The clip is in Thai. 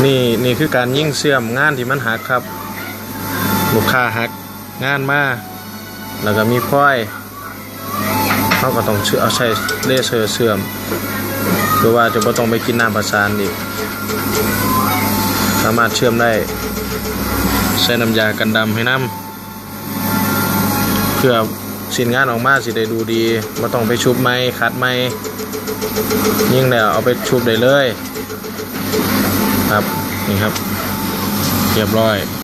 นี่คือการยิ่งเสื่อมงานที่มันหักครับลูกค้าหักงานมาแล้วก็มีพ้อยเขาก็ต้องเอาใช้เลเซอร์เสื่อมหรือว่าจะไม่ต้องไปกินน้ำประสานอีกสามารถเชื่อมได้ใช้น้ำยากันดำให้น้ำเพื่อสินงานออกมาสิได้ดูดีไม่ต้องไปชุบไม้คัดไม้ยิ่งแล้วเอาไปชุบได้เลยครับนี่ครับเรียบร้อย